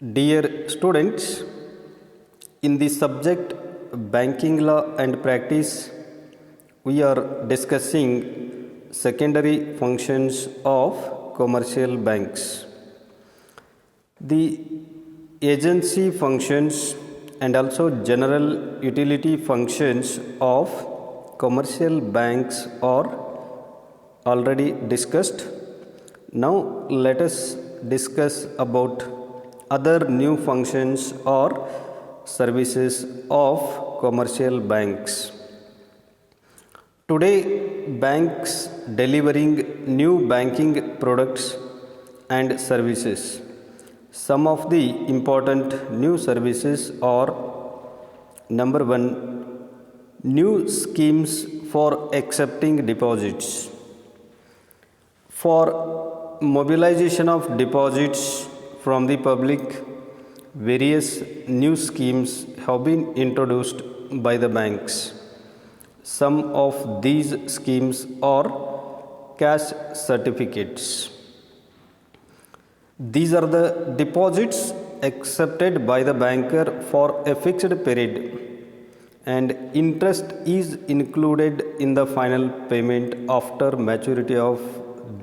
Dear students, in the subject Banking Law and Practice, we are discussing secondary functions of commercial banks. The agency functions and also general utility functions of commercial banks are already discussed. Now let us discuss about other new functions or services of commercial banks. Today, banks delivering new banking products and services. Some of the important new services are: number one, new schemes for accepting deposits. For mobilization of deposits from the public, various new schemes have been introduced by the banks. Some of these schemes are cash certificates. These are the deposits accepted by the banker for a fixed period, and interest is included in the final payment after maturity of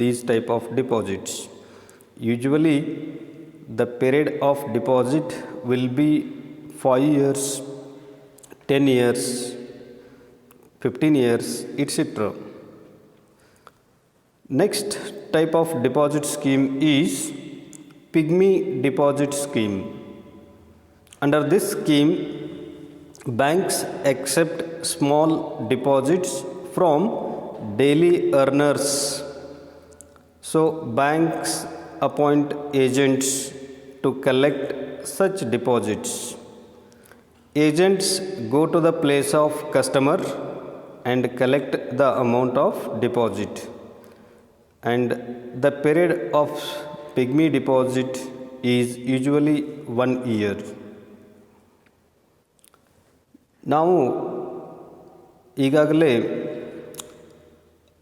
these type of deposits. Usually, the period of deposit will be 5 years, 10 years, 15 years, etc. Next type of deposit scheme is Pigmy Deposit Scheme. Under this scheme, banks accept small deposits from daily earners. So, banks appoint agents to collect such deposits. Agents go to the place of customer and collect the amount of deposit, and the period of pigmy deposit is usually 1 year. ನಾವು ಈಗಾಗಲೇ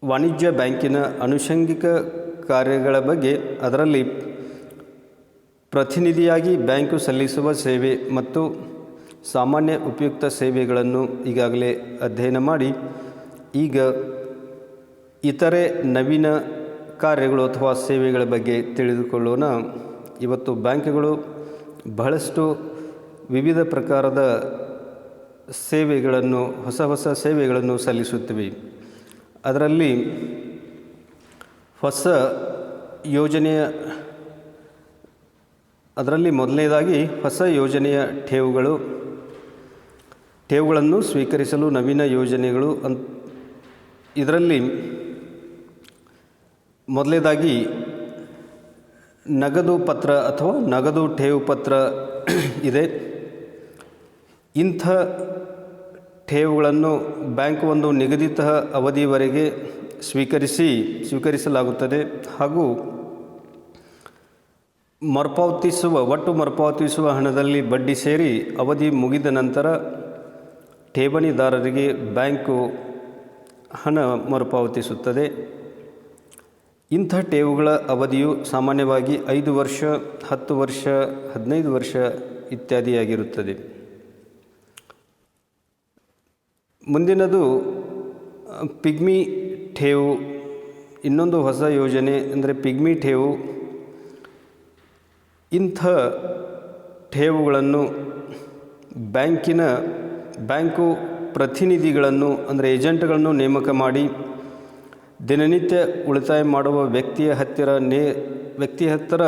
ವಾಣಿಜ್ಯ ಬ್ಯಾಂಕಿನ ಆನುಷಂಗಿಕ ಕಾರ್ಯಗಳ ಬಗ್ಗೆ, ಅದರಲ್ಲಿ ಪ್ರತಿನಿಧಿಯಾಗಿ bank ಸಲ್ಲಿಸುವ ಸೇವೆ ಮತ್ತು ಸಾಮಾನ್ಯ ಉಪಯುಕ್ತ ಸೇವೆಗಳನ್ನು ಈಗಾಗಲೇ ಅಧ್ಯಯನ ಮಾಡಿ, ಈಗ ಇತರೆ ನವೀನ ಕಾರ್ಯಗಳು ಅಥವಾ ಸೇವೆಗಳ ಬಗ್ಗೆ ತಿಳಿದುಕೊಳ್ಳೋಣ. ಇವತ್ತು ಬ್ಯಾಂಕ್ಗಳು ಬಹಳಷ್ಟು ವಿವಿಧ ಪ್ರಕಾರದ ಸೇವೆಗಳನ್ನು, ಹೊಸ ಸೇವೆಗಳನ್ನು ಸಲ್ಲಿಸುತ್ತಿವೆ. ಅದರಲ್ಲಿ ಮೊದಲನೇದಾಗಿ ಹೊಸ ಯೋಜನೆಯ ಠೇವುಗಳನ್ನು ಸ್ವೀಕರಿಸಲು ನವೀನ ಯೋಜನೆಗಳು. ಇದರಲ್ಲಿ ಮೊದಲನೇದಾಗಿ ನಗದು ಪತ್ರ ಅಥವಾ ನಗದು ಠೇವು ಪತ್ರ ಇದೆ. ಇಂಥ ಠೇವುಗಳನ್ನು ಬ್ಯಾಂಕ್ ಒಂದು ನಿಗದಿತ ಅವಧಿಯವರೆಗೆ ಸ್ವೀಕರಿಸಲಾಗುತ್ತದೆ ಹಾಗೂ ಒಟ್ಟು ಮರುಪಾವತಿಸುವ ಹಣದಲ್ಲಿ ಬಡ್ಡಿ ಸೇರಿ ಅವಧಿ ಮುಗಿದ ನಂತರ ಠೇವಣಿದಾರರಿಗೆ ಬ್ಯಾಂಕು ಹಣ ಮರುಪಾವತಿಸುತ್ತದೆ. ಇಂಥ ಠೇವುಗಳ ಅವಧಿಯು ಸಾಮಾನ್ಯವಾಗಿ 5 ವರ್ಷ, 10 ವರ್ಷ, 15 ವರ್ಷ ಇತ್ಯಾದಿಯಾಗಿರುತ್ತದೆ. ಮುಂದಿನದು ಪಿಗ್ಮಿ ಠೇವು. ಇನ್ನೊಂದು ಹೊಸ ಯೋಜನೆ ಅಂದರೆ ಪಿಗ್ಮಿ ಠೇವು. ಇಂಥ ಠೇವುಗಳನ್ನು ಬ್ಯಾಂಕು ಪ್ರತಿನಿಧಿಗಳನ್ನು ಅಂದರೆ ಏಜೆಂಟ್ಗಳನ್ನು ನೇಮಕ ಮಾಡಿ ದಿನನಿತ್ಯ ಉಳಿತಾಯ ಮಾಡುವ ವ್ಯಕ್ತಿಯ ಹತ್ತಿರ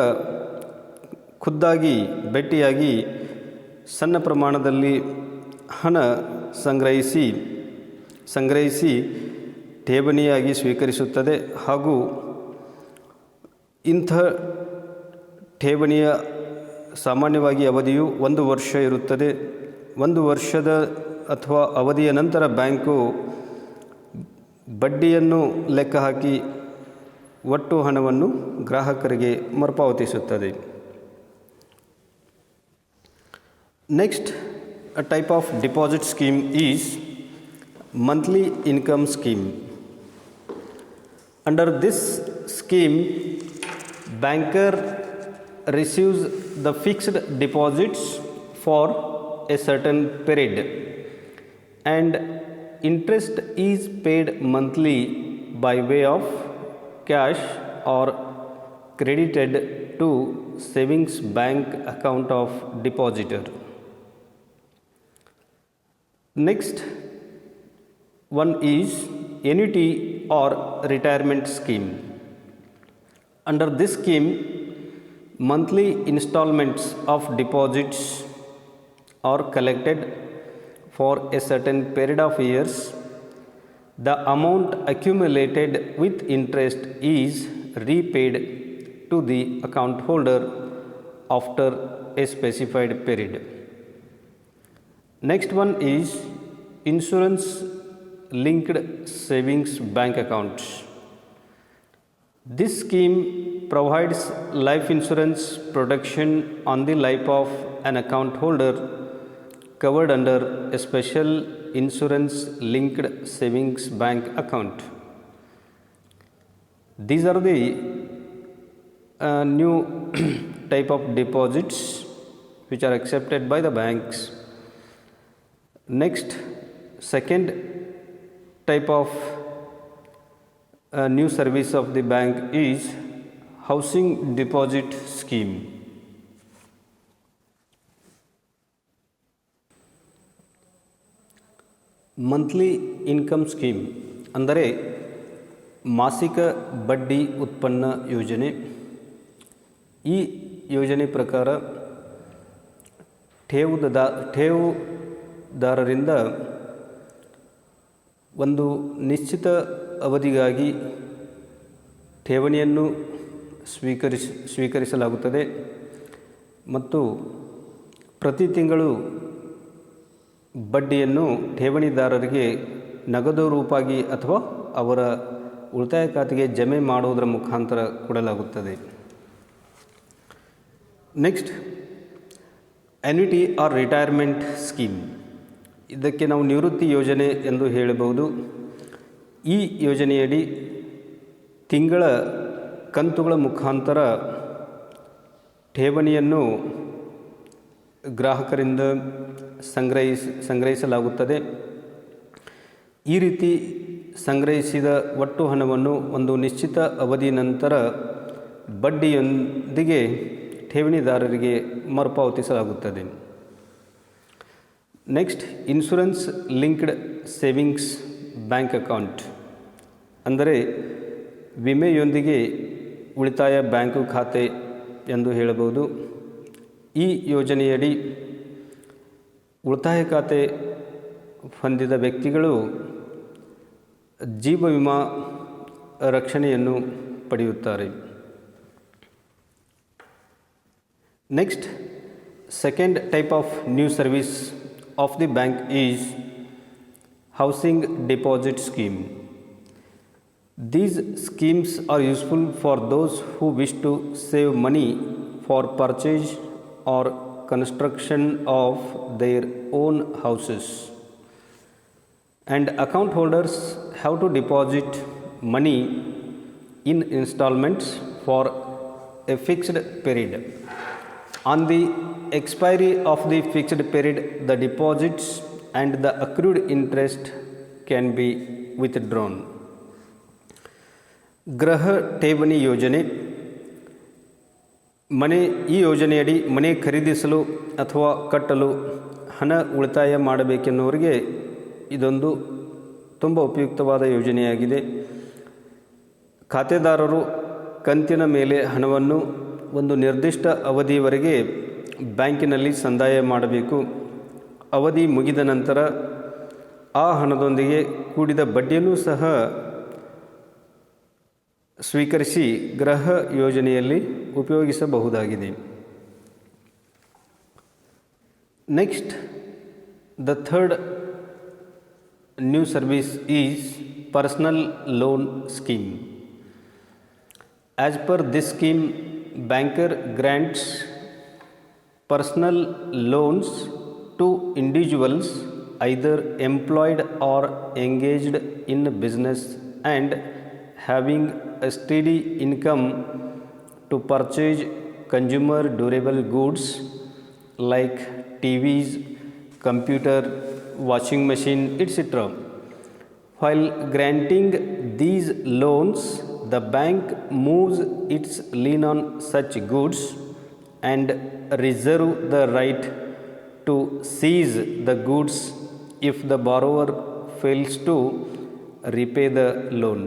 ಖುದ್ದಾಗಿ ಭೇಟಿಯಾಗಿ ಸಣ್ಣ ಪ್ರಮಾಣದಲ್ಲಿ ಹಣ ಸಂಗ್ರಹಿಸಿ ಠೇವಣಿಯಾಗಿ ಸ್ವೀಕರಿಸುತ್ತದೆ ಹಾಗೂ ಇಂಥ ಠೇವಣಿಯ ಸಾಮಾನ್ಯವಾಗಿ ಅವಧಿಯು 1 ವರ್ಷ ಇರುತ್ತದೆ. 1 ವರ್ಷದ ಅಥವಾ ಅವಧಿಯ ನಂತರ ಬ್ಯಾಂಕು ಬಡ್ಡಿಯನ್ನು ಲೆಕ್ಕ ಹಾಕಿ ಒಟ್ಟು ಹಣವನ್ನು ಗ್ರಾಹಕರಿಗೆ ಮರುಪಾವತಿಸುತ್ತದೆ. Next type of deposit scheme is monthly income scheme. Under this scheme, banker receives the fixed deposits for a certain period and interest is paid monthly by way of cash or credited to savings bank account of depositor. Next one is annuity or retirement scheme. Under this scheme, monthly installments of deposits are collected for a certain period of years. The amount accumulated with interest is repaid to the account holder after a specified period. Next one is insurance linked savings bank accounts. This scheme provides life insurance protection on the life of an account holder covered under a special insurance linked savings bank account. These are the new type of deposits which are accepted by the banks. Next, second type of new service of the bank is housing deposit scheme. Monthly income scheme ಅಂದರೆ ಮಾಸಿಕ ಬಡ್ಡಿ ಉತ್ಪನ್ನ ಯೋಜನೆ. ಈ ಯೋಜನೆ ಪ್ರಕಾರ ಠೇವುದಾರರಿಂದ ಒಂದು ನಿಶ್ಚಿತ ಅವಧಿಗಾಗಿ ಠೇವಣಿಯನ್ನು ಸ್ವೀಕರಿಸಲಾಗುತ್ತದೆ ಮತ್ತು ಪ್ರತಿ ತಿಂಗಳು ಬಡ್ಡಿಯನ್ನು ಠೇವಣಿದಾರರಿಗೆ ನಗದು ರೂಪಾಗಿ ಅಥವಾ ಅವರ ಉಳಿತಾಯ ಖಾತೆಗೆ ಜಮೆ ಮಾಡುವುದರ ಮುಖಾಂತರ ಕೊಡಲಾಗುತ್ತದೆ. Next, annuity or retirement scheme. ಇದಕ್ಕೆ ನಾವು ನಿವೃತ್ತಿ ಯೋಜನೆ ಎಂದು ಹೇಳಬಹುದು. ಈ ಯೋಜನೆಯಡಿ ತಿಂಗಳ ಕಂತುಗಳ ಮುಖಾಂತರ ಠೇವಣಿಯನ್ನು ಗ್ರಾಹಕರಿಂದ ಸಂಗ್ರಹಿಸಲಾಗುತ್ತದೆ. ಈ ರೀತಿ ಸಂಗ್ರಹಿಸಿದ ಒಟ್ಟು ಹಣವನ್ನು ಒಂದು ನಿಶ್ಚಿತ ಅವಧಿ ನಂತರ ಬಡ್ಡಿಯೊಂದಿಗೆ ಠೇವಣಿದಾರರಿಗೆ ಮರುಪಾವತಿಸಲಾಗುತ್ತದೆ. Next, insurance linked savings bank account ಅಂದರೆ ವಿಮೆಯೊಂದಿಗೆ ಉಳಿತಾಯ ಬ್ಯಾಂಕು ಖಾತೆ ಎಂದು ಹೇಳಬಹುದು. ಈ ಯೋಜನೆಯಡಿ ಉಳಿತಾಯ ಖಾತೆ ಹೊಂದಿದ ವ್ಯಕ್ತಿಗಳು ಜೀವ ವಿಮಾ ರಕ್ಷಣೆಯನ್ನು ಪಡೆಯುತ್ತಾರೆ. Next, second type of new service of the bank is housing deposit scheme. These schemes are useful for those who wish to save money for purchase or construction of their own houses, and account holders have to deposit money in installments for a fixed period. On the expiry of the fixed period, the deposits and the accrued interest can be withdrawn. ಗೃಹ ಠೇವಣಿ ಯೋಜನೆ. ಈ ಯೋಜನೆಯಡಿ ಮನೆ ಖರೀದಿಸಲು ಅಥವಾ ಕಟ್ಟಲು ಹಣ ಉಳಿತಾಯ ಮಾಡಬೇಕೆನ್ನುವರಿಗೆ ಇದೊಂದು ತುಂಬ ಉಪಯುಕ್ತವಾದ ಯೋಜನೆಯಾಗಿದೆ. ಖಾತೆದಾರರು ಕಂತಿನ ಮೇಲೆ ಹಣವನ್ನು ಒಂದು ನಿರ್ದಿಷ್ಟ ಅವಧಿಯವರೆಗೆ ಬ್ಯಾಂಕಿನಲ್ಲಿ ಸಂದಾಯ ಮಾಡಬೇಕು. ಅವಧಿ ಮುಗಿದ ನಂತರ ಆ ಹಣದೊಂದಿಗೆ ಕೂಡಿದ ಬಡ್ಡಿಯನ್ನು ಸಹ ಸ್ವೀಕರಿಸಿ ಗೃಹ ಯೋಜನೆಯಲ್ಲಿ ಉಪಯೋಗಿಸಬಹುದಾಗಿದೆ. Next, the third new service is personal loan scheme. As per this scheme, banker grants personal loans to individuals either employed or engaged in business and having a steady income to purchase consumer durable goods like TVs, computer, washing machine, etc. While granting these loans, the bank moves its lien on such goods and reserve the right to seize the goods if the borrower fails to repay the loan.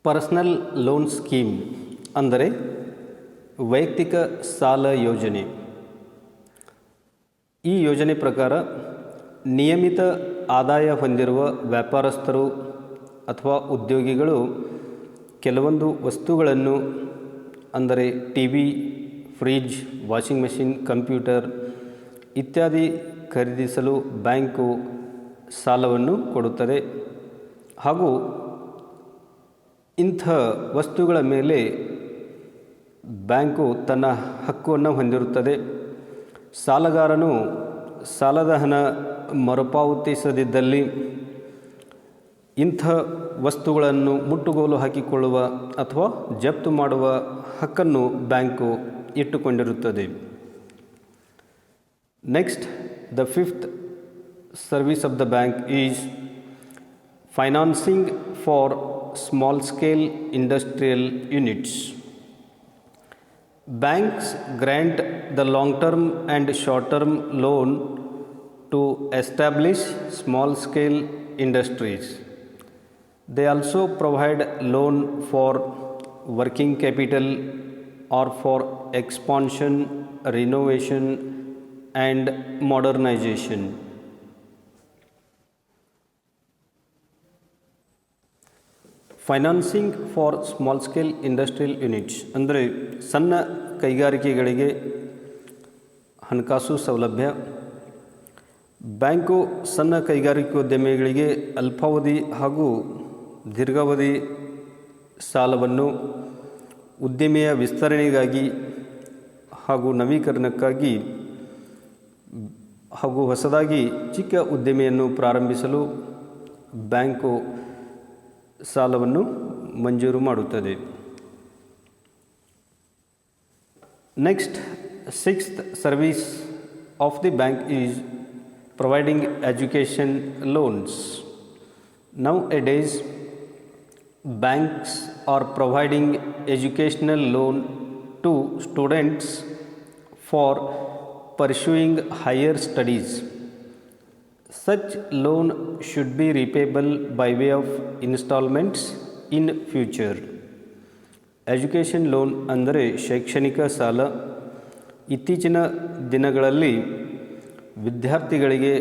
Personal loan scheme ಅಂದರೆ ವೈಯಕ್ತಿಕ ಸಾಲ ಯೋಜನೆ. ಈ ಯೋಜನೆ ಪ್ರಕಾರ ನಿಯಮಿತ ಆದಾಯ ಹೊಂದಿರುವ ವ್ಯಾಪಾರಸ್ಥರು ಅಥವಾ ಉದ್ಯೋಗಿಗಳು ಕೆಲವೊಂದು ವಸ್ತುಗಳನ್ನು ಅಂದರೆ TV, fridge, washing machine, computer ಇತ್ಯಾದಿ ಖರೀದಿಸಲು ಬ್ಯಾಂಕು ಸಾಲವನ್ನು ಕೊಡುತ್ತದೆ. ಹಾಗೂ ಇಂಥ ವಸ್ತುಗಳ ಮೇಲೆ ಬ್ಯಾಂಕು ತನ್ನ ಹಕ್ಕನ್ನು ಹೊಂದಿರುತ್ತದೆ. ಸಾಲಗಾರನು ಸಾಲದ ಹಣ ಮರುಪಾವತಿಸದಿದ್ದಲ್ಲಿ ಇಂಥ ವಸ್ತುಗಳನ್ನು ಮುಟ್ಟುಗೋಲು ಹಾಕಿಕೊಳ್ಳುವ ಅಥವಾ ಜಪ್ತು ಮಾಡುವ ಹಕ್ಕನ್ನು ಬ್ಯಾಂಕು ಇಟ್ಟುಕೊಂಡಿರುತ್ತದೆ. Next, the fifth service of the bank is financing for small scale industrial units. Banks grant the long term and short term loan to establish small scale industries. They also provide loan for working capital or for expansion, renovation and modernization. Financing for small scale industrial units ಅಂದರೆ ಸಣ್ಣ ಕೈಗಾರಿಕೆಗಳಿಗೆ ಹಣಕಾಸು ಸೌಲಭ್ಯ. Bank ಸಣ್ಣ ಕೈಗಾರಿಕೋದ್ಯಮಿಗಳಿಗೆ ಅಲ್ಪಾವಧಿ ಹಾಗೂ ದೀರ್ಘಾವಧಿ ಸಾಲವನ್ನು ಉದ್ದಿಮೆಯ ವಿಸ್ತರಣೆಗಾಗಿ ಹಾಗೂ ನವೀಕರಣಕ್ಕಾಗಿ ಹಾಗೂ ಹೊಸದಾಗಿ ಚಿಕ್ಕ ಉದ್ದಿಮೆಯನ್ನು ಪ್ರಾರಂಭಿಸಲು ಬ್ಯಾಂಕು ಸಾಲವನ್ನು ಮಂಜೂರು ಮಾಡುತ್ತದೆ. Next, sixth service of the bank is providing education loans. Nowadays, banks are providing educational loan to students for pursuing higher studies. Such loan should be repayable by way of installments in future. Education loan ಅಂದರೆ ಶೈಕ್ಷಣಿಕ ಸಾಲ. ಇತ್ತೀಚಿನ ದಿನಗಳಲ್ಲಿ ವಿದ್ಯಾರ್ಥಿಗಳಿಗೆ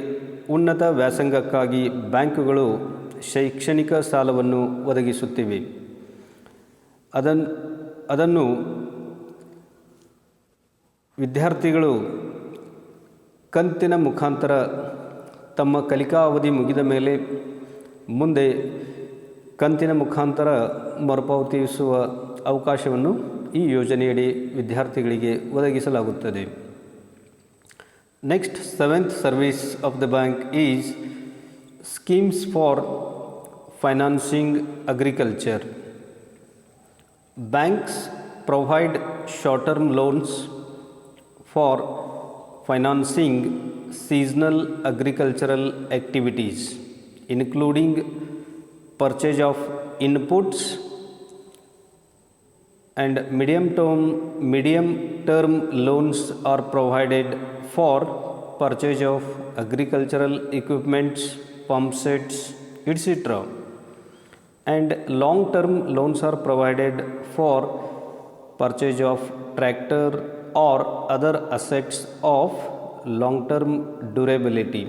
ಉನ್ನತ ವ್ಯಾಸಂಗಕ್ಕಾಗಿ ಬ್ಯಾಂಕುಗಳು ಶೈಕ್ಷಣಿಕ ಸಾಲವನ್ನು ಒದಗಿಸುತ್ತಿವೆ. ಅದನ್ನು ವಿದ್ಯಾರ್ಥಿಗಳು ಕಂತಿನ ಮುಖಾಂತರ ತಮ್ಮ ಕಲಿಕಾ ಅವಧಿ ಮುಗಿದ ಮೇಲೆ ಮುಂದೆ ಕಂತಿನ ಮುಖಾಂತರ ಮರುಪಾವತಿಸುವ ಅವಕಾಶವನ್ನು ಈ ಯೋಜನೆಯಡಿ ವಿದ್ಯಾರ್ಥಿಗಳಿಗೆ ಒದಗಿಸಲಾಗುತ್ತದೆ. Next, seventh service of the bank is schemes for financing agriculture. Banks provide short term loans for financing seasonal agricultural activities, including purchase of inputs, and medium term loans are provided for purchase of agricultural equipments, pump sets, etc. And long term loans are provided for purchase of tractor or other assets of long-term durability.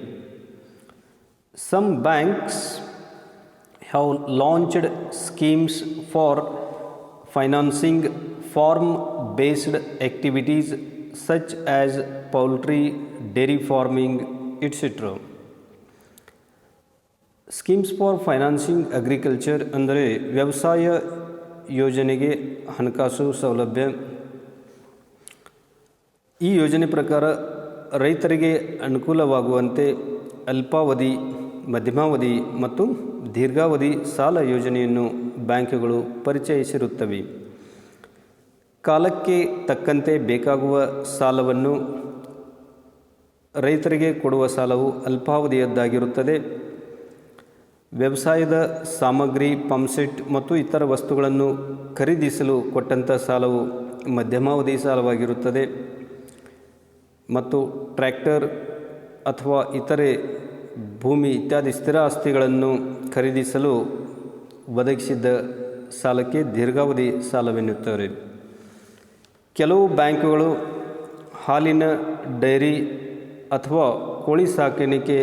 Some banks have launched schemes for financing farm-based activities such as poultry, dairy farming, etc. Schemes for financing agriculture ಅಂದರೆ ವ್ಯವಸಾಯ ಯೋಜನೆಗೆ ಹಣಕಾಸು ಸೌಲಭ್ಯ. ಈ ಯೋಜನೆ ಪ್ರಕಾರ ರೈತರಿಗೆ ಅನುಕೂಲವಾಗುವಂತೆ ಅಲ್ಪಾವಧಿ, ಮಧ್ಯಮಾವಧಿ ಮತ್ತು ದೀರ್ಘಾವಧಿ ಸಾಲ ಯೋಜನೆಯನ್ನು ಬ್ಯಾಂಕುಗಳು ಪರಿಚಯಿಸಿರುತ್ತವೆ. ಕಾಲಕ್ಕೆ ತಕ್ಕಂತೆ ಬೇಕಾಗುವ ಸಾಲವನ್ನು ರೈತರಿಗೆ ಕೊಡುವ ಸಾಲವು ಅಲ್ಪಾವಧಿಯದ್ದಾಗಿರುತ್ತದೆ. ವ್ಯವಸಾಯದ ಸಾಮಗ್ರಿ, ಪಂಪ್ಸೆಟ್ ಮತ್ತು ಇತರ ವಸ್ತುಗಳನ್ನು ಖರೀದಿಸಲು ಕೊಟ್ಟಂಥ ಸಾಲವು ಮಧ್ಯಮಾವಧಿ ಸಾಲವಾಗಿರುತ್ತದೆ. ಮತ್ತು ಟ್ರ್ಯಾಕ್ಟರ್ ಅಥವಾ ಇತರೆ ಭೂಮಿ ಇತ್ಯಾದಿ ಸ್ಥಿರ ಆಸ್ತಿಗಳನ್ನು ಖರೀದಿಸಲು ಒದಗಿಸಿದ್ದ ಸಾಲಕ್ಕೆ ದೀರ್ಘಾವಧಿ ಸಾಲವೆನ್ನುತ್ತಾರೆ. ಕೆಲವು ಬ್ಯಾಂಕುಗಳು ಹಾಲಿನ ಡೈರಿ ಅಥವಾ ಕೋಳಿ ಸಾಕಾಣಿಕೆ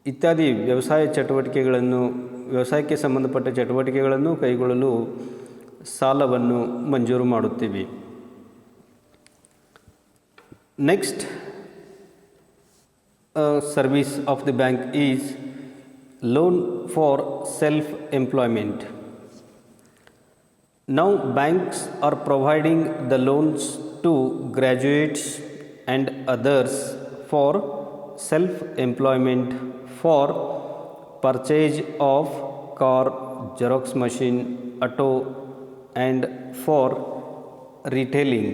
ಇತ್ಯಾದಿ ವ್ಯವಸಾಯಕ್ಕೆ ಸಂಬಂಧಪಟ್ಟ ಚಟುವಟಿಕೆಗಳನ್ನು ಕೈಗೊಳ್ಳಲು ಸಾಲವನ್ನು ಮಂಜೂರು ಮಾಡುತ್ತಿವೆ. Next service of the bank is loan for self employment. Now banks are providing the loans to graduates and others for self-employment, for purchase of car, Xerox machine, auto and for retailing.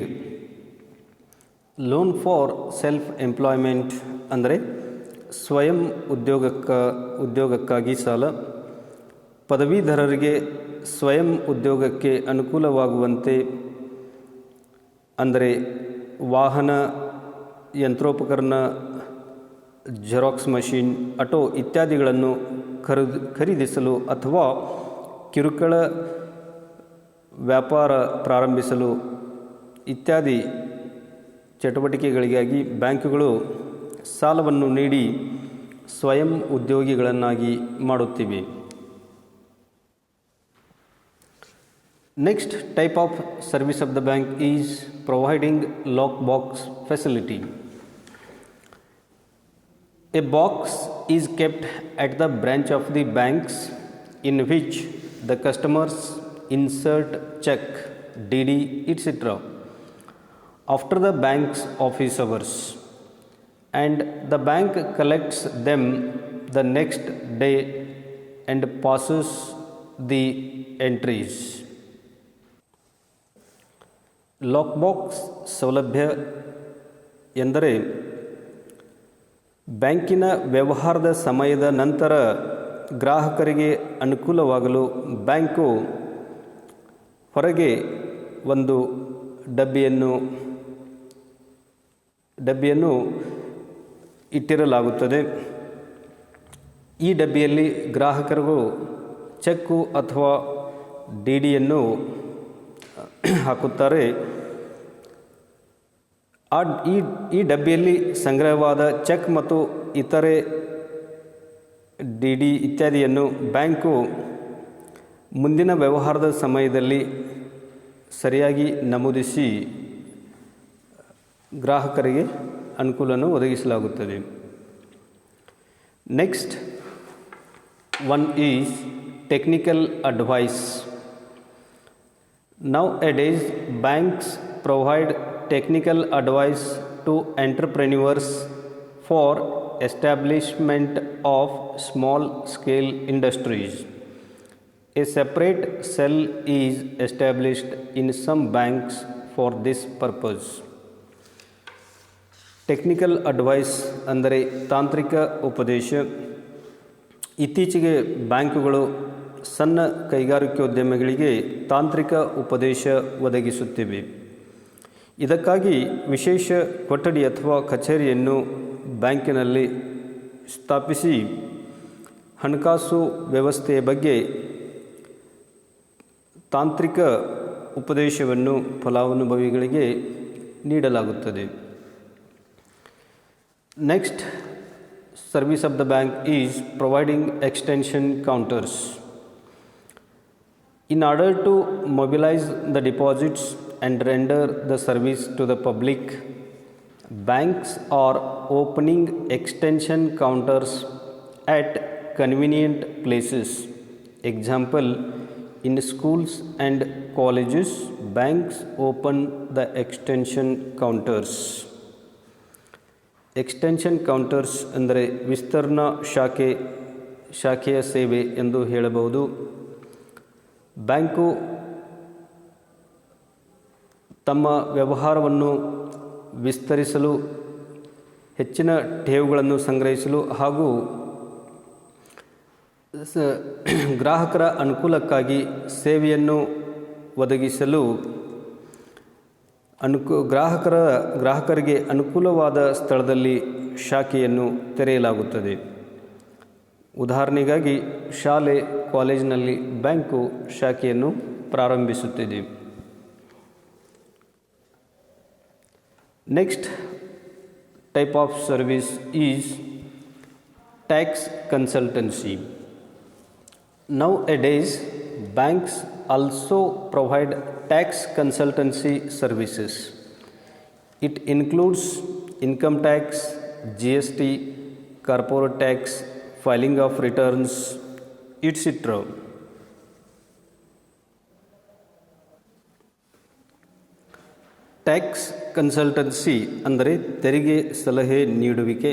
Loan for self employment ಅಂದರೆ ಸ್ವಯಂ ಉದ್ಯೋಗಕ್ಕಾಗಿ ಸಾಲ. ಪದವೀಧರರಿಗೆ ಸ್ವಯಂ ಉದ್ಯೋಗಕ್ಕೆ ಅನುಕೂಲವಾಗುವಂತೆ ಅಂದರೆ ವಾಹನ, ಯಂತ್ರೋಪಕರಣ, ಜೆರಾಕ್ಸ್ ಮಷೀನ್, ಆಟೋ ಇತ್ಯಾದಿಗಳನ್ನು ಖರೀದಿಸಲು ಅಥವಾ ಕಿರುಕುಳ ವ್ಯಾಪಾರ ಪ್ರಾರಂಭಿಸಲು ಇತ್ಯಾದಿ ಚಟುವಟಿಕೆಗಳಿಗಾಗಿ ಬ್ಯಾಂಕುಗಳು ಸಾಲವನ್ನು ನೀಡಿ ಸ್ವಯಂ ಉದ್ಯೋಗಿಗಳನ್ನಾಗಿ ಮಾಡುತ್ತಿವೆ. Next type of service of the bank is providing lockbox facility. A box is kept at the branch of the banks in which the customers insert check, DD, etc. after the bank's office hours, and the bank collects them the next day and passes the entries. ಲಾಕ್ಬಾಕ್ಸ್ ಸೌಲಭ್ಯ ಎಂದರೆ ಬ್ಯಾಂಕಿನ ವ್ಯವಹಾರದ ಸಮಯದ ನಂತರ ಗ್ರಾಹಕರಿಗೆ ಅನುಕೂಲವಾಗಲು bank ಹೊರಗೆ ಒಂದು ಡಬ್ಬಿಯನ್ನು ಇಟ್ಟಿರಲಾಗುತ್ತದೆ. ಈ ಡಬ್ಬಿಯಲ್ಲಿ ಗ್ರಾಹಕರು ಚೆಕ್ಕು ಅಥವಾ DDಯನ್ನು ಹಾಕುತ್ತಾರೆ. ಈ ಡಬ್ಬಿಯಲ್ಲಿ ಸಂಗ್ರಹವಾದ ಚೆಕ್ ಮತ್ತು ಇತರೆ DD ಇತ್ಯಾದಿಯನ್ನು ಬ್ಯಾಂಕು ಮುಂದಿನ ವ್ಯವಹಾರದ ಸಮಯದಲ್ಲಿ ಸರಿಯಾಗಿ ನಮೂದಿಸಿ ಗ್ರಾಹಕರಿಗೆ ಅನುಕೂಲವನ್ನು ಒದಗಿಸಲಾಗುತ್ತದೆ. Next one is technical advice. Nowadays, banks provide technical advice to entrepreneurs for establishment of small-scale industries. A separate cell is established in some banks for this purpose. Technical advice ಅಂದರೆ ತಾಂತ್ರಿಕ ಉಪದೇಶ. ಇತ್ತೀಚೆಗೆ ಬ್ಯಾಂಕುಗಳು ಸಣ್ಣ ಕೈಗಾರಿಕೋದ್ಯಮಿಗಳಿಗೆ ತಾಂತ್ರಿಕ ಉಪದೇಶ ಒದಗಿಸುತ್ತಿವೆ. ಇದಕ್ಕಾಗಿ ವಿಶೇಷ ಕೊಠಡಿ ಅಥವಾ ಕಚೇರಿಯನ್ನು ಬ್ಯಾಂಕಿನಲ್ಲಿ ಸ್ಥಾಪಿಸಿ ಹಣಕಾಸು ವ್ಯವಸ್ಥೆಯ ಬಗ್ಗೆ ತಾಂತ್ರಿಕ ಉಪದೇಶವನ್ನು ಫಲಾನುಭವಿಗಳಿಗೆ ನೀಡಲಾಗುತ್ತದೆ. Next service of the bank is providing extension counters. In order to mobilize the deposits and render the service to the public, banks are opening extension counters at convenient places. Example, in schools and colleges, banks open the extension counters. Extension counters ಅಂದರೆ ವಿಸ್ತರಣಾ ಶಾಖೆಯ ಸೇವೆ ಎಂದು ಹೇಳಬಹುದು. Bank ತಮ್ಮ ವ್ಯವಹಾರವನ್ನು ವಿಸ್ತರಿಸಲು, ಹೆಚ್ಚಿನ ಠೇವುಗಳನ್ನು ಸಂಗ್ರಹಿಸಲು ಹಾಗೂ ಗ್ರಾಹಕರ ಅನುಕೂಲಕ್ಕಾಗಿ ಸೇವೆಯನ್ನು ಒದಗಿಸಲು ಗ್ರಾಹಕರಿಗೆ ಅನುಕೂಲವಾದ ಸ್ಥಳದಲ್ಲಿ ಶಾಖೆಯನ್ನು ತೆರೆಯಲಾಗುತ್ತದೆ. ಉದಾಹರಣೆಗಾಗಿ ಶಾಲೆ, ಕಾಲೇಜಿನಲ್ಲಿ ಬ್ಯಾಂಕು ಶಾಖೆಯನ್ನು ಪ್ರಾರಂಭಿಸುತ್ತಿದೆ. Next type of service is tax consultancy. Nowadays, banks also provide tax consultancy services. It includes income tax, GST, corporate tax, filing of returns, etc. Tax consultancy ಅಂದರೆ ತೆರಿಗೆ ಸಲಹೆ ನೀಡುವಿಕೆ.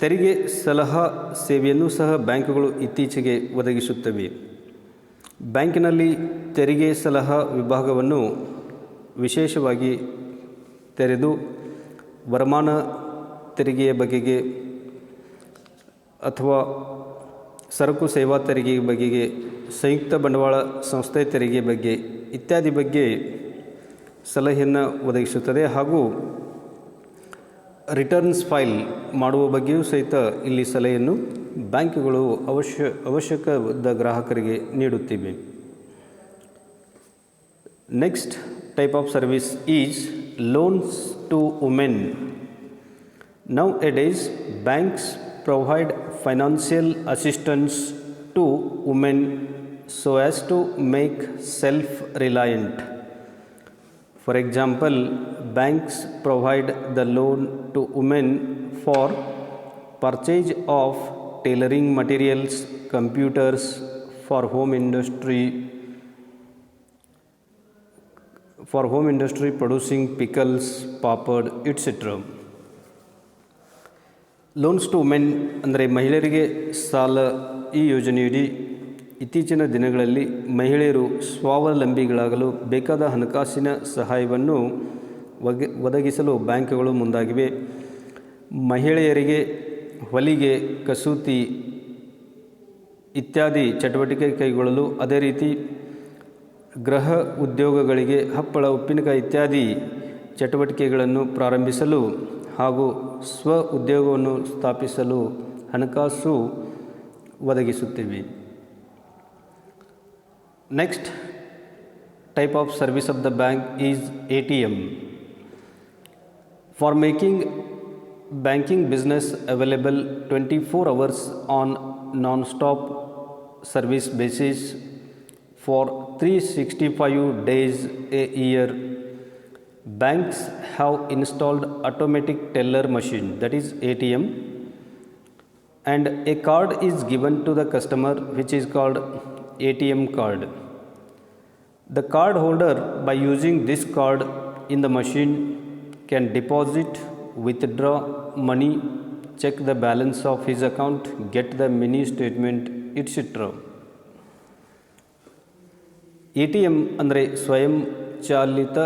ತೆರಿಗೆ ಸಲಹಾ ಸೇವೆಯನ್ನು ಸಹ ಬ್ಯಾಂಕುಗಳು ಇತ್ತೀಚೆಗೆ ಒದಗಿಸುತ್ತವೆ. ಬ್ಯಾಂಕಿನಲ್ಲಿ ತೆರಿಗೆ ಸಲಹಾ ವಿಭಾಗವನ್ನು ವಿಶೇಷವಾಗಿ ತೆರೆದು ವರಮಾನ ತೆರಿಗೆಯ ಬಗೆಗೆ ಅಥವಾ ಸರಕು ಸೇವಾ ತೆರಿಗೆಯ ಬಗೆಗೆ, ಸಂಯುಕ್ತ ಬಂಡವಾಳ ಸಂಸ್ಥೆ ತೆರಿಗೆ ಬಗ್ಗೆ ಇತ್ಯಾದಿ ಬಗ್ಗೆ ಸಲಹೆಯನ್ನು ಒದಗಿಸುತ್ತದೆ. ಹಾಗೂ ರಿಟರ್ನ್ಸ್ ಫೈಲ್ ಮಾಡುವ ಬಗ್ಗೆಯೂ ಸಹಿತ ಇಲ್ಲಿ ಸಲಹೆಯನ್ನು ಬ್ಯಾಂಕುಗಳು ಅವಶ್ಯಕವಾದ ಗ್ರಾಹಕರಿಗೆ ನೀಡುತ್ತಿವೆ. Next type of service is loans to women. Nowadays, banks provide financial assistance to women so as to make self-reliant. For example, banks provide the loan to women for purchase of tailoring materials, computers for home industry, producing pickles, papad, etc. Loans to women ಅಂದರೆ ಮಹಿಳೆಯರಿಗೆ ಸಾಲ. ಈ ಯೋಜನೆಯಡಿ ಇತ್ತೀಚಿನ ದಿನಗಳಲ್ಲಿ ಮಹಿಳೆಯರು ಸ್ವಾವಲಂಬಿಗಳಾಗಲು ಬೇಕಾದ ಹಣಕಾಸಿನ ಸಹಾಯವನ್ನು ಒದಗಿಸಲು ಬ್ಯಾಂಕುಗಳು ಮುಂದಾಗಿವೆ. ಮಹಿಳೆಯರಿಗೆ ಹೊಲಿಗೆ, ಕಸೂತಿ ಇತ್ಯಾದಿ ಚಟುವಟಿಕೆ ಕೈಗೊಳ್ಳಲು, ಅದೇ ರೀತಿ ಗೃಹ ಉದ್ಯೋಗಗಳಿಗೆ ಹಪ್ಪಳ, ಉಪ್ಪಿನಕಾಯಿ ಇತ್ಯಾದಿ ಚಟುವಟಿಕೆಗಳನ್ನು ಪ್ರಾರಂಭಿಸಲು ಹಾಗೂ ಸ್ವ ಉದ್ಯೋಗವನ್ನು ಸ್ಥಾಪಿಸಲು ಹಣಕಾಸು ಒದಗಿಸುತ್ತಿವೆ. Next type of service of the bank is ATM. For making banking business available 24 hours on non-stop service basis for 365 days a year, banks have installed automatic teller machine, that is ATM, and a card is given to the customer which is called ATM card. The card holder, by using this card in the machine, can deposit, withdraw money, check the balance of his account, get the mini statement, etc. ATM ಅಂದರೆ ಸ್ವಯಂಚಾಲಿತ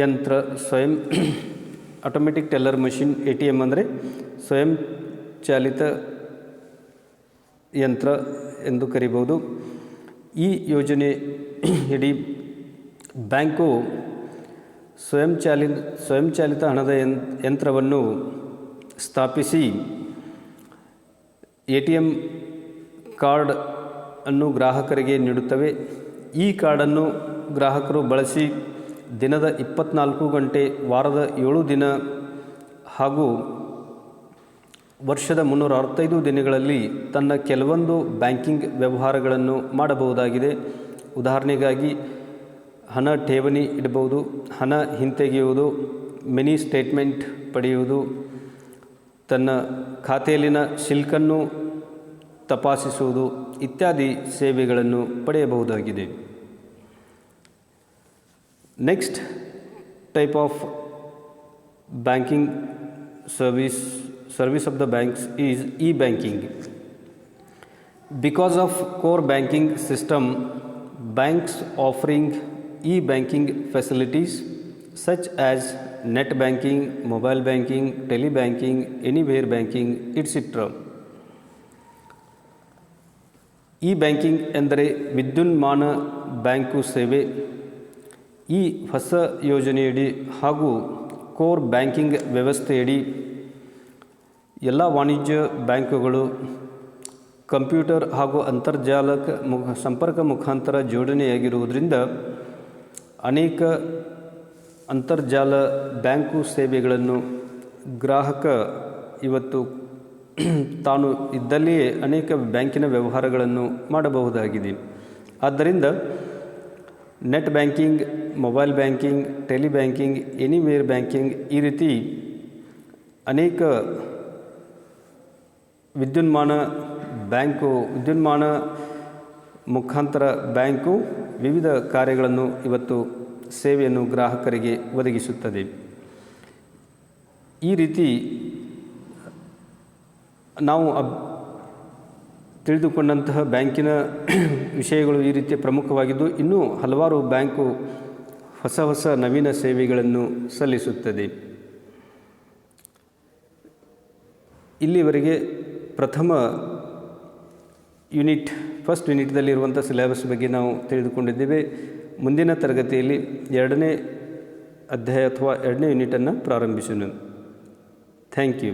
ಯಂತ್ರ. Automatic teller machine ATM ಅಂದರೆ ಸ್ವಯಂಚಾಲಿತ ಯಂತ್ರ ಎಂದು ಕರೀಬೋದು. ಈ ಯೋಜನೆ ಇಡೀ ಬ್ಯಾಂಕು ಸ್ವಯಂಚಾಲಿತ ಹಣದ ಯಂತ್ರವನ್ನು ಸ್ಥಾಪಿಸಿ ATM ಕಾರ್ಡ್ ಅನ್ನು ಗ್ರಾಹಕರಿಗೆ ನೀಡುತ್ತವೆ. ಈ ಕಾರ್ಡನ್ನು ಗ್ರಾಹಕರು ಬಳಸಿ ದಿನದ 24 ಗಂಟೆ, ವಾರದ 7 ದಿನ ಹಾಗೂ ವರ್ಷದ 365 ದಿನಗಳಲ್ಲಿ ತನ್ನ ಕೆಲವೊಂದು ಬ್ಯಾಂಕಿಂಗ್ ವ್ಯವಹಾರಗಳನ್ನು ಮಾಡಬಹುದಾಗಿದೆ. ಉದಾಹರಣೆಗಾಗಿ ಹಣ ಠೇವಣಿ ಇಡಬಹುದು, ಹಣ ಹಿಂತೆಗೆಯುವುದು, ಮಿನಿ ಸ್ಟೇಟ್ಮೆಂಟ್ ಪಡೆಯುವುದು, ತನ್ನ ಖಾತೆಯಲ್ಲಿನ ಶಿಲ್ಕನ್ನು ತಪಾಸಿಸುವುದು ಇತ್ಯಾದಿ ಸೇವೆಗಳನ್ನು ಪಡೆಯಬಹುದಾಗಿದೆ. Next type of banking service of the banks is e-banking. Because of core banking system, banks offering e-banking facilities such as net banking, mobile banking, telebanking, anywhere banking, etc. e-ಬ್ಯಾಂಕಿಂಗ್ ಎಂದರೆ ವಿದ್ಯುನ್ಮಾನ bank ಸೇವೆ. ಈ ಹೊಸ ಯೋಜನೆಯಡಿ ಹಾಗೂ ಕೋರ್ ಬ್ಯಾಂಕಿಂಗ್ ವ್ಯವಸ್ಥೆಯಡಿ ಎಲ್ಲ ವಾಣಿಜ್ಯ ಬ್ಯಾಂಕುಗಳು ಕಂಪ್ಯೂಟರ್ ಹಾಗೂ ಸಂಪರ್ಕ ಮುಖಾಂತರ ಜೋಡಣೆಯಾಗಿರುವುದರಿಂದ ಅನೇಕ ಅಂತರ್ಜಾಲ ಬ್ಯಾಂಕು ಸೇವೆಗಳನ್ನು ಗ್ರಾಹಕ ಇವತ್ತು ತಾನು ಇದ್ದಲ್ಲಿಯೇ ಅನೇಕ ಬ್ಯಾಂಕಿನ ವ್ಯವಹಾರಗಳನ್ನು ಮಾಡಬಹುದಾಗಿದೆ. ಆದ್ದರಿಂದ net banking, mobile banking, telebanking, anywhere banking ಈ ರೀತಿ ಅನೇಕ ವಿದ್ಯುನ್ಮಾನ ಮುಖಾಂತರ ಬ್ಯಾಂಕು ವಿವಿಧ ಕಾರ್ಯಗಳನ್ನು ಇವತ್ತು ಸೇವೆಯನ್ನು ಗ್ರಾಹಕರಿಗೆ ಒದಗಿಸುತ್ತದೆ. ಈ ರೀತಿ ನಾವು ತಿಳಿದುಕೊಂಡಂತಹ ಬ್ಯಾಂಕಿನ ವಿಷಯಗಳು ಈ ರೀತಿ ಪ್ರಮುಖವಾಗಿದ್ದು, ಇನ್ನೂ ಹಲವಾರು ಬ್ಯಾಂಕು ಹೊಸ ನವೀನ ಸೇವೆಗಳನ್ನು ಸಲ್ಲಿಸುತ್ತದೆ. ಇಲ್ಲಿವರೆಗೆ ಫಸ್ಟ್ ಯೂನಿಟ್ದಲ್ಲಿರುವಂಥ ಸಿಲೆಬಸ್ ಬಗ್ಗೆ ನಾವು ತಿಳಿದುಕೊಂಡಿದ್ದೇವೆ. ಮುಂದಿನ ತರಗತಿಯಲ್ಲಿ 2ನೇ ಅಧ್ಯಾಯ ಅಥವಾ 2ನೇ ಯೂನಿಟನ್ನು ಪ್ರಾರಂಭಿಸೋಣ. Thank you.